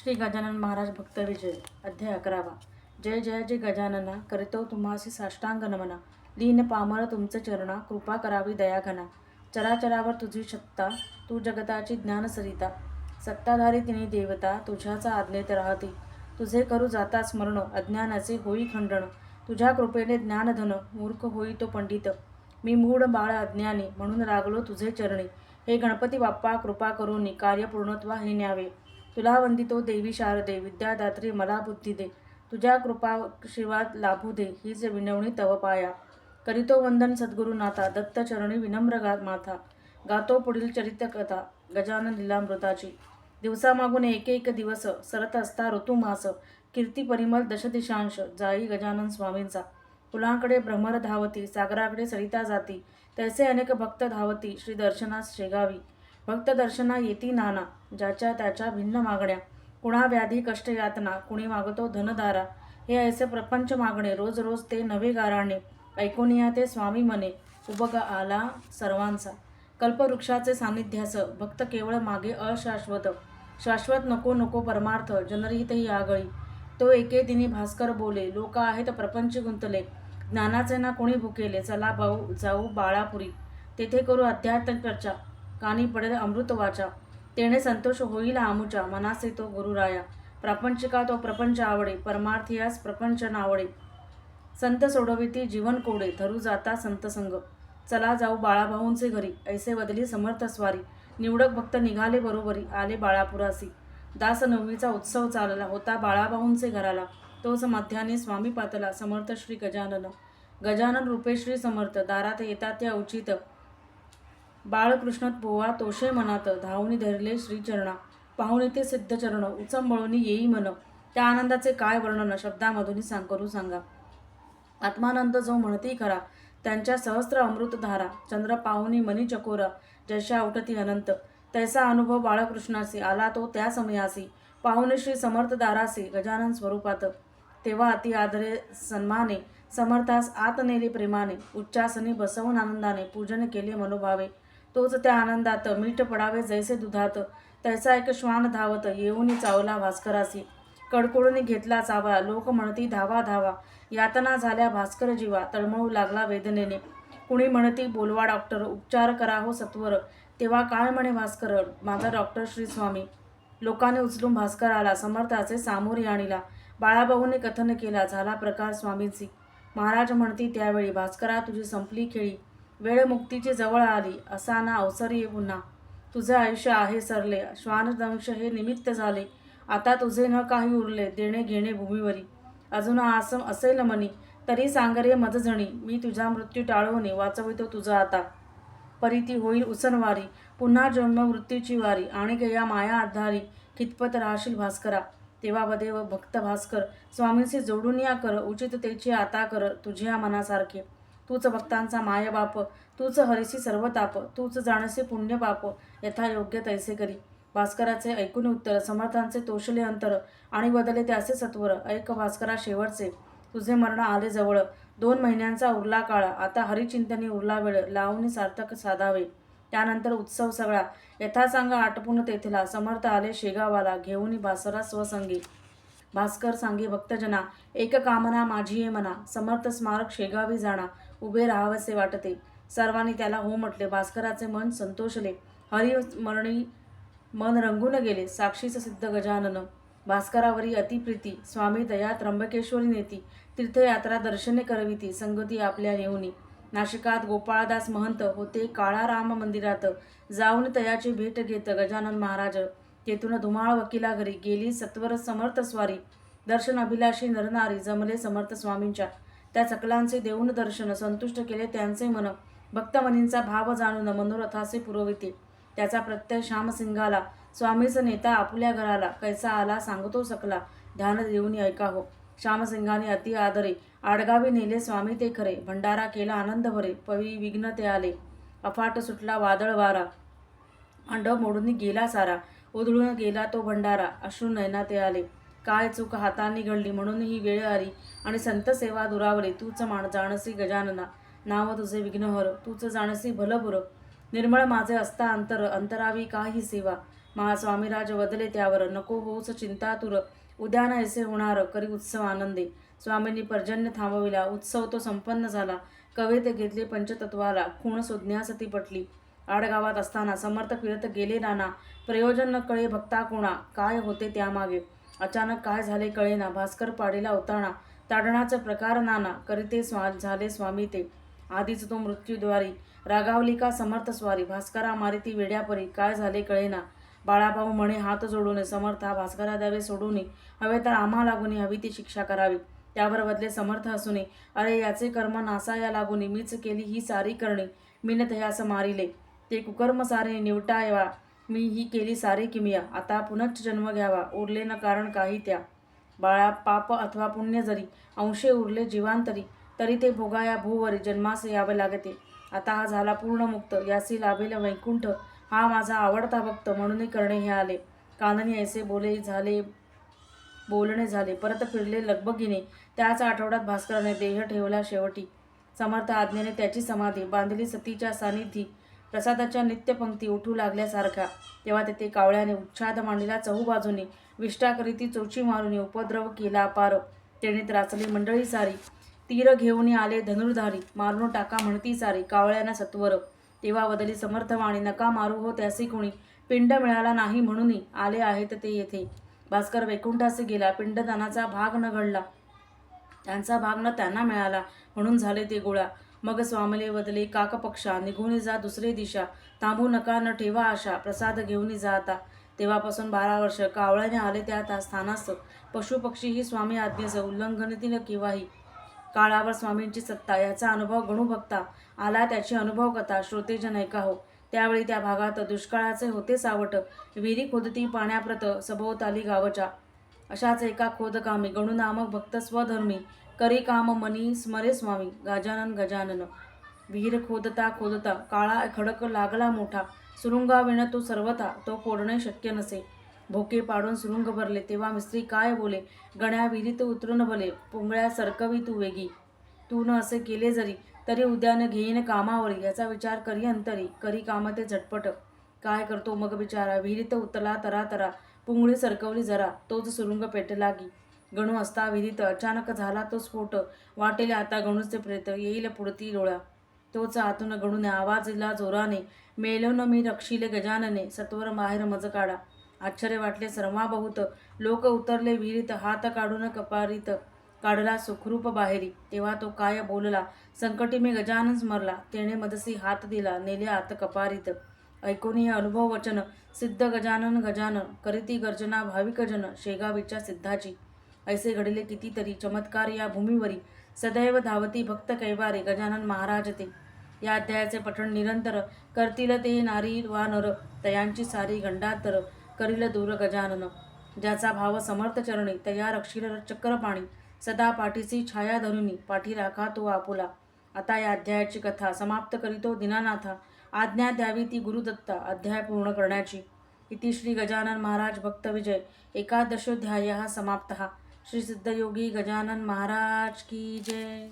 श्री गजानन महाराज भक्त विजय अध्याय 11. जय जय जय गजानना, करितो तुम्हासी साष्टांग नमना. लीन पामर तुमचे चरणा, कृपा करावी दयाघना. चराचरावर तुझी सत्ता, तू जगताची ज्ञानसरिता. सत्ताधारी तिने देवता, तुझ्याचा आज्ञेत राहती. तुझे करू जाता स्मरण, अज्ञानाचे होई खंडन. तुझ्या कृपेने ज्ञानधन, मूर्ख होई तो पंडित. मी मूढ बाळ अज्ञानी, म्हणून लागलो तुझे चरणी. हे गणपती बाप्पा, कृपा करून कार्य पूर्णत्वा हे न्यावे. तुला वंदितो देवी शारदे, विद्यादात्री मला बुद्धी दे. तुझ्या कृपा शिवात लाभू दे, हीच विनवणी तव पाया. करीतो वंदन सद्गुरुनाथा, दत्त चरणी विनम्र माथा. गातो पुढील चरित्र कथा गजानन लीलामृताची. दिवसामागून एक एक दिवस, सरत असता ऋतुमास. कीर्ती परिमल दशदिशांश, जाई गजानन स्वामींचा. फुलांकडे भ्रमर धावती, सागराकडे सरिता जाती. तैसे अनेक भक्त धावती, श्री दर्शनास शेगावी. भक्त दर्शना येती नाना, ज्याच्या त्याच्या भिन्न मागण्या. कुणा व्याधी कष्ट यातना, कुणी मागतो धनदारा. हे ऐसे प्रपंच मागणे, रोज रोज ते नवे गाराणे. ऐकून या ते स्वामी मने, उबग आला सर्वांचा. कल्पवृक्षाचे सान्निध्यास, भक्त केवळ मागे अशाश्वत. शाश्वत नको नको परमार्थ, जनरहित ही आगळी. तो एके दिनी भास्कर बोले, लोक आहेत प्रपंच गुंतले. ज्ञानाचे ना कोणी भुकेले, चला भाऊ जाऊ बाळापुरी. तेथे करू अध्यात्म चर्चा, कानी पडेल अमृत वाचा. तेणे संतोष होईल आमुचा, मनासे तो गुरुराया. प्रापंचिका तो प्रपंच आवडे, परमार्थियास प्रपंच नावडे. संत सोडविती जीवन कोडे, धरू जाता संत संग. चला जाऊ बाळाभाऊंचे घरी, ऐसे बदली समर्थ स्वारी. निवडक भक्त निघाले बरोबरी, आले बाळापुरासी. दास नवमीचा उत्सव चालला होता बाळाभाऊंचे घराला. तोच मध्याने स्वामी पातला, समर्थ श्री गजानन. गजानन रूपे श्री समर्थ, दारात येतात त्या उचित. बाळकृष्ण पोवा तोषे मनात, धावून धरले श्रीचरणा. पाहुणे ते सिद्ध चरण, उचंबळून येई मन. त्या आनंदाचे काय वर्णन, शब्दामधून करू सांगा. आत्मानंद जो म्हणती खरा, त्यांच्या सहस्त्र अमृतधारा. चंद्र पाहुणी मनी चकोरा, जशा उठती अनंत. तैसा अनुभव बाळकृष्णासी, आला तो त्या समयासी. पाहुणे श्री समर्थ दारासी, गजानन स्वरूपात. तेव्हा अति आदरे सन्माने, समर्थास आत नेले प्रेमाने. उच्चासनी बसवून आनंदाने, पूजन केले मनोभावे. तोच त्या आनंदात मीठ पडावे जैसे दुधात. तैसा एक श्वान धावत, येऊन चावला भास्करासी. कडकडून घेतला चावा, लोक म्हणती धावा धावा. यातना झाल्या भास्कर जीवा, तळमळू लागला वेदनेने. कुणी म्हणती बोलवा डॉक्टर, उपचार करा हो सत्वर. तेव्हा काय म्हणे भास्कर, माझा डॉक्टर श्री स्वामी. लोकांनी उचलून भास्कर आला, समर्थाचे सामोरी आणिला. बाळाभाऊने कथन केला, झाला प्रकार स्वामींची. महाराज म्हणती त्यावेळी, भास्करा तुझी संपली खेळी. वेळ मुक्तीची जवळ आली, असा ना अवसर ये पुन्हा. तुझे आयुष्य आहे सरले, श्वानदंश हे निमित्त झाले. आता तुझे न काही उरले, देणे घेणे भूमीवरी. अजून आसम असेल मनी, तरी सांगरे मजजणी. मी तुझा मृत्यू टाळवणे, वाचवितो तुझा आता. परिती होईल उसनवारी, पुन्हा जन्म मृत्यूची वारी. आणि या माया आधारी, कितपत राहशील भास्करा. तेव्हा वदेव भक्त भास्कर, स्वामींशी जोडून या कर. उचित तेची आता कर, तुझ्या मनासारखे. तूच भक्तांचा मायबाप, तूच हरीशी सर्व ताप. तूच जाणसे पुण्य पाप, यथा योग्य तैसे करी. भास्कराचे ऐकून उत्तर, समर्थांचे तोषले अंतर. आणि बदले त्याचे सत्वर. ऐक भास्करा शेवटचे, तुझे मरण आले जवळ. 2 महिन्यांचा उरला काळ, आता हरिचिंतनी उरला वेळ. लावून सार्थक साधावे, त्यानंतर उत्सव सगळा. यथासांग आटपून तेथला, समर्थ आले शेगावाला. घेऊन भास्करा स्वसंगी. भास्कर सांगे भक्तजना, एक कामना माझी ये मना. समर्थ स्मारक शेगावी जाणा, उभे राहावसे वाटते. सर्वांनी त्याला हो म्हटले. भास्कराचे मन संतोषले, हरिस्मरणी मन रंगून गेले. साक्षीच सिद्ध गजानन, भास्करावरी अतिप्रीती. स्वामी दया त्र्यंबकेश्वरी नेती, तीर्थयात्रा दर्शने करविती. संगती आपल्या नेऊनी. नाशिकात गोपाळदास महंत होते काळाराम मंदिरात. जाऊन तयाची भेट घेत गजानन महाराज. तेथून धुमाळ वकिला घरी गेली सत्वर समर्थ स्वारी. दर्शन अभिलाषी नरनारी जमले समर्थ स्वामींच्या. त्या सकलांचे देऊन दर्शन, संतुष्ट केले त्यांचे मन. भक्तमनींचा भाव जाणून मनोरथाचे पुरविते. त्याचा प्रत्यय श्यामसिंगाला, स्वामीच नेता आपुल्या घराला. कैसा आला सांगतो सकला, ध्यान देऊन ऐका हो. श्यामसिंगाने अति आदरे, आडगावी नेले स्वामी ते खरे. भंडारा केला आनंद भरे, पवी विघ्न ते आले. अफाट सुटला वादळ वारा, अंड मोडून गेला सारा. उधळून गेला तो भंडारा, अश्रू नयना ते आले. काय चूक हातांनी घडली, म्हणून ही वेळ आली. आणि संत सेवा दुरावली. तूच जाणसी गजानना, नाव तुझे विघ्नहर. तूच जाणसी भलबुर. निर्मळ माझे असता अंतर, अंतरावी काही सेवा. महास्वामीराज वदले त्यावर, नको होऊस चिंतातुर, उद्या न ऐसे होणार करी उत्सव आनंदे. स्वामींनी पर्जन्य थांबविला, उत्सव तो संपन्न झाला. कवेत घेतले पंचतत्वाला, खूण शोधण्यास ती पटली. आडगावात असताना समर्थ फिरत गेले नाना, प्रयोजन न कळे भक्ता कोणा, काय होते त्यामागे. अचानक काय झाले कळेना, भास्कर पाडीला उताणा, ताडणाचा प्रकार नाना, करीते झाले स्वामी ते. आधीच तो मृत्यूद्वारी, रागावली का समर्थ स्वारी, भास्करा मारिती वेड्यापरी, काय झाले कळेना. बाळाभाऊ म्हणे हात जोडून, समर्था भास्करा द्यावे सोडून, हवे तर आम्हा लागून हवी ती शिक्षा करावी. त्यावर बदले समर्थ हसूने, अरे याचे कर्म नासाया लागून, मीच केली ही सारी करणी, मीन तयास मारिले. ते कुकर्म सारे निवटायवा, मी ही केली सारी किमिया, आता पुनश्च जन्म घ्यावा, उरले न कारण काही त्या. बाळा पाप अथवा पुण्य जरी अंशे उरले जीवांतरी, तरी ते भोगाया भूवरी जन्मास यावे लागते. आता हा झाला पूर्ण मुक्त, यासी लाभेल वैकुंठ, हा माझा आवडता भक्त, म्हणून करणे हे आले. काननी ऐसे बोलणे झाले. परत फिरले लगबगीने. त्याच आठवड्यात भास्कराने देह ठेवला शेवटी. समर्थ आज्ञेने त्याची समाधी बांधली सतीच्या सानिधी. प्रसादाच्या नित्यपंक्ती उठू लागल्यासारख्या. तेव्हा तेथे कावळ्याने उच्छाद मांडला चहूबाजूने. विष्टा करीती चोची मारून उपद्रव केला अपार. तेणे त्रासली मंडळी सारी. तीर घेऊन आले धनुर्धारी, मारून टाका म्हणती सारी कावळ्यांना सत्वर. तेव्हा वदली समर्थवाणी, नका मारू हो त्यासी कुणी, पिंड मिळाला नाही म्हणून आले आहेत ते येथे. भास्कर वैकुंठासी गेला, पिंडदानाचा भाग न घडला, त्यांचा भाग न त्यांना मिळाला, म्हणून झाले ते गोळा. मग स्वामीले वदले काकपक्षा, निघून जा दुसरे दिशा, थांबू नका न ठेवा आशा, प्रसाद घेऊन जा आता. तेव्हापासून 12 वर्ष कावळ्याने आले त्या स्थानास. पशुपक्षी ही स्वामी आज्ञेस उल्लंघनतील केव्हाही. काळावर स्वामींची सत्ता, याचा अनुभव गणुभक्ता. आला त्याची अनुभव कथा, श्रोतेजन ऐका हो. त्यावेळी त्या भागात दुष्काळाचे होते सावट. विहिरी खोदती पाण्याप्रत, सभोवताली गावच्या. अशाच एका खोदकामी गणू नामक भक्त स्वधर्मी, करी काम मनी स्मरे स्वामी गजानन गजानन. विहीर खोदता खोदता काळा खडक लागला मोठा, सुरुंगाविण तो सर्वथा, तो फोडणे शक्य नसे. भोके पाडून सुरुंग भरले, तेव्हा मिस्त्री काय बोले, गण्या विहिरीत उतरून भले, पुंगळ्या सरकवी तू वेगी. तू न असे केले जरी, तरी उद्यान घेईन कामावरी, याचा विचार करी अंतरी, करी काम ते झटपट. काय करतो मग बिचारा, विहिरीत उतरला तरा तरा, पुंगळी सरकवली जरा, तोच सुरुंग पेटला की. गणू असता विहिरीत, अचानक झाला तो स्फोट, वाटेल आता गणूचे प्रेत, येईल पुढती डोळा. तोच आतून गणूने आवाज दिला जोराने, मेलो न मी रक्षिले गजानने, सत्वर बाहेर मज काढा. आश्चर्य वाटले सर्वा बहुत, लोक उतरले विहिरीत, हात काढून कपारीत काढला सुखरूप बाहेरी. तेव्हा तो काय बोलला, संकटी मी गजानन स्मरला, तेणे मदसी हात दिला, नेले आत कपारीत. ऐकून हे अनुभव वचन, सिद्ध गजानन गजानन, करीती गर्जना भाविकजन, शेगावीच्या सिद्धाची. ऐसे घडले कितीतरी चमत्कार या भूमीवरी, सदैव धावती भक्त कैवारे गजानन महाराज ते. या अध्यायाचे पठण निरंतर करतील ते नारी वा नर, तयांची सारी गंडातर, करील दूर गजानन. ज्याचा भाव समर्थ चरणी, तया रक्षील चक्रपाणी, सदा पाठीची छाया धरुनी, पाठी राखा तो आपुला. आता या अध्यायाची कथा समाप्त करीतो दीनानाथा, आज्ञा द्यावी ती गुरुदत्ता अध्याय पूर्ण करण्याची. इति श्री गजानन महाराज भक्त विजय एकादशोध्यायः समाप्तः. श्री सिद्धयोगी गजानन महाराज की जय.